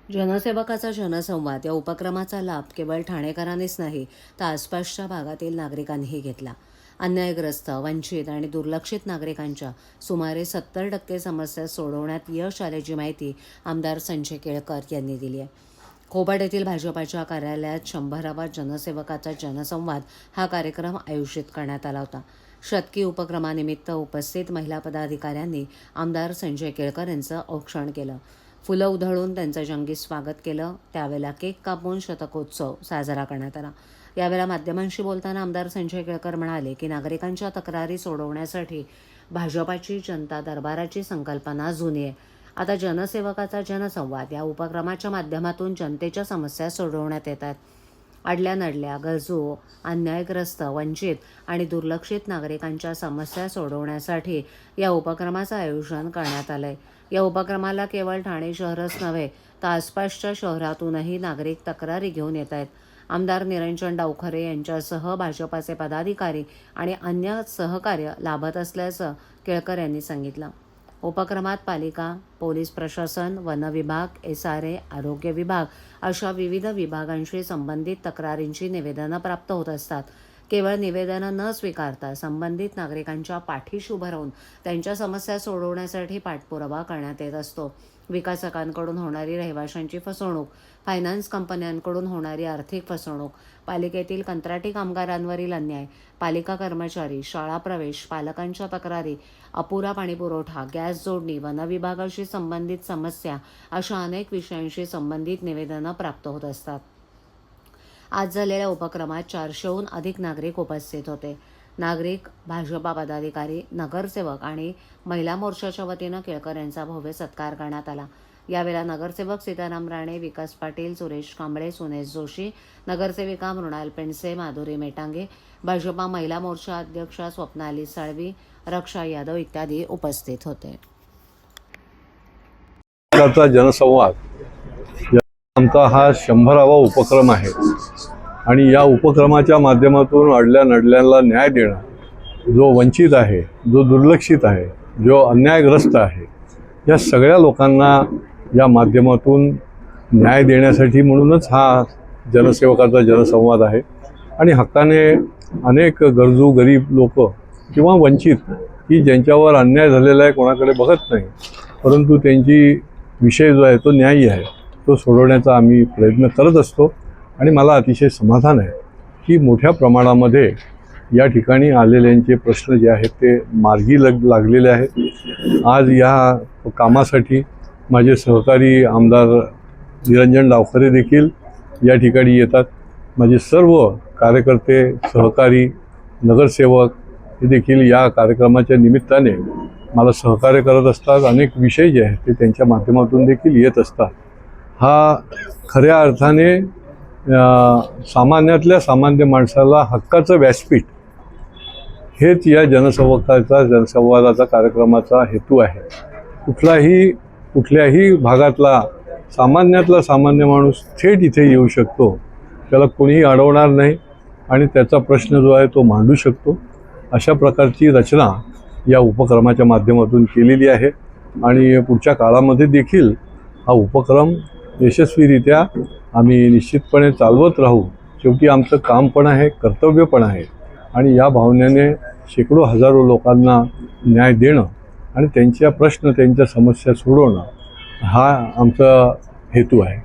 जनसेवकाचा जनसंवाद या उपक्रमाचा लाभ केवळ ठाणेकरांनीच नाही तर आसपासच्या भागातील नागरिकांनीही घेतला. अन्यायग्रस्त, वंचित आणि दुर्लक्षित नागरिकांच्या सुमारे 70% समस्या सोडवण्यात यश आल्याची माहिती आमदार संजय केळकर यांनी दिली आहे. खोबाड येथील भाजपाच्या कार्यालयात 100वा जनसेवकाचा जनसंवाद हा कार्यक्रम आयोजित करण्यात आला होता. शतकी उपक्रमानिमित्त उपस्थित महिला पदाधिकाऱ्यांनी आमदार संजय केळकर यांचं औक्षण केलं. फुलं उधळून त्यांचं जंगी स्वागत केलं. त्यावेळेला केक कापून शतकोत्सव साजरा करण्यात आला. यावेळेला माध्यमांशी बोलताना आमदार संजय केळकर म्हणाले की नागरिकांच्या तक्रारी सोडवण्यासाठी भाजपाची जनता दरबाराची संकल्पना जुनी आहे. आता जनसेवकाचा जनसंवाद या उपक्रमाच्या माध्यमातून जनतेच्या समस्या सोडवण्यात येतात. अडल्या नडल्या, गरजू, अन्यायग्रस्त, वंचित आणि दुर्लक्षित नागरिकांच्या समस्या सोडवण्यासाठी या उपक्रमाचं आयोजन करण्यात आलंय. या उपक्रमाला केवळ ठाणे शहरच नव्हे तर आसपासच्या शहरातूनही नागरिक तक्रारी घेऊन येत आहेत. आमदार निरंजन डावखरे यांच्यासह भाजपाचे पदाधिकारी आणि अन्य सहकार्य लाभत असल्याचं केळकर यांनी सांगितलं. उपक्रमात पालिका, पोलीस प्रशासन, वन विभाग, SRA, आरोग्य विभाग अशा विविध विभागांशी संबंधित तक्रारींची निवेदनं प्राप्त होत असतात. केवळ निवेदनं न स्वीकारता संबंधित नागरिकांच्या पाठीशी उभं राहून त्यांच्या समस्या सोडवण्यासाठी पाठपुरावा करण्यात येत असतो. विकासकांकडून होणारी रहिवाशांची फसवणूक, फायनान्स कंपन्यांकडून होणारी आर्थिक फसवणूक, पालिकेतील कंत्राटी कामगारांवरील अन्याय, पालिका कर्मचारी, शाळा प्रवेश, पालकांच्या तक्रारी, अपुरा पाणीपुरवठा, गॅस जोडणी, वनविभागाशी संबंधित समस्या अशा अनेक विषयांशी संबंधित निवेदनं प्राप्त होत असतात. आज झालेल्या उपक्रमात 400हून अधिक नागरिक उपस्थित होते. नागरिक, भाजपा पदाधिकारी, नगरसेवक आणि महिला मोर्चाच्या वतीनं केळकर यांचा भव्य सत्कार करण्यात आला. यावेळेला नगरसेवक सीताराम राणे, विकास पाटील, सुरेश कांबळे, सुनेश जोशी, नगरसेविका मृणाल पेंडसे, माधुरी मेटांगे, भाजपा महिला मोर्चा अध्यक्षा स्वप्नाली साळवी, रक्षा यादव इत्यादी उपस्थित होते. जनसंवाद आमचा हा 100वा उपक्रम आहे आणि या उपक्रमाच्या माध्यमातून अडल्या नडल्याला न्याय देणं, जो वंचित आहे, जो दुर्लक्षित आहे, जो अन्यायग्रस्त आहे, या सगळ्या लोकांना या माध्यमातून न्याय देण्यासाठी म्हणूनच हा जनसेवकाचा जनसंवाद आहे. आणि हक्काने अनेक गरजू गरीब लोक किंवा वंचित की ज्यांच्यावर अन्याय झालेला आहे कोणाकडे बघत नाही, परंतु त्यांची विषय जो आहे तो न्यायी आहे, तो सोडवण्याचा आम्ही प्रयत्न करत असतो. आणि मला अतिशय समाधान आहे की मोठ्या प्रमाणामध्ये या ठिकाणी आलेल्यांचे प्रश्न जे आहेत ते मार्गी लागलेले आहेत. आज या कामासाठी माझे सहकारी आमदार निरंजन डावखरे देखील या ठिकाणी येतात. माझे सर्व कार्यकर्ते, सहकारी, नगरसेवक हे देखील या कार्यक्रमाच्या निमित्ताने मला सहकार्य करत असतात. अनेक विषय जे आहेत ते त्यांच्या माध्यमातून देखील येत असतात. हा खऱ्या अर्थाने सामान्यातल्या सामान्य माणसाला हक्काचं व्यासपीठ हेच या जनसंवादाचा कार्यक्रमाचा हेतू आहे. कुठल्याही भागातला सामान्यातला सामान्य माणूस थेट इथे येऊ शकतो, त्याला कोणीही अडवणार नाही आणि त्याचा प्रश्न जो आहे तो मांडू शकतो. अशा प्रकारची रचना या उपक्रमाच्या माध्यमातून केलेली आहे आणि पुढच्या काळामध्ये देखील हा उपक्रम यशस्वीरित्या आम्ही निश्चितपणे चालवत राहू. शेवटी आमचं काम पण आहे, कर्तव्य पण आहे आणि या भावनेने शेकडो हजारो लोकांना न्याय देणं आणि त्यांच्या प्रश्न, त्यांच्या समस्या सोडवणं हा आमचा हेतू आहे.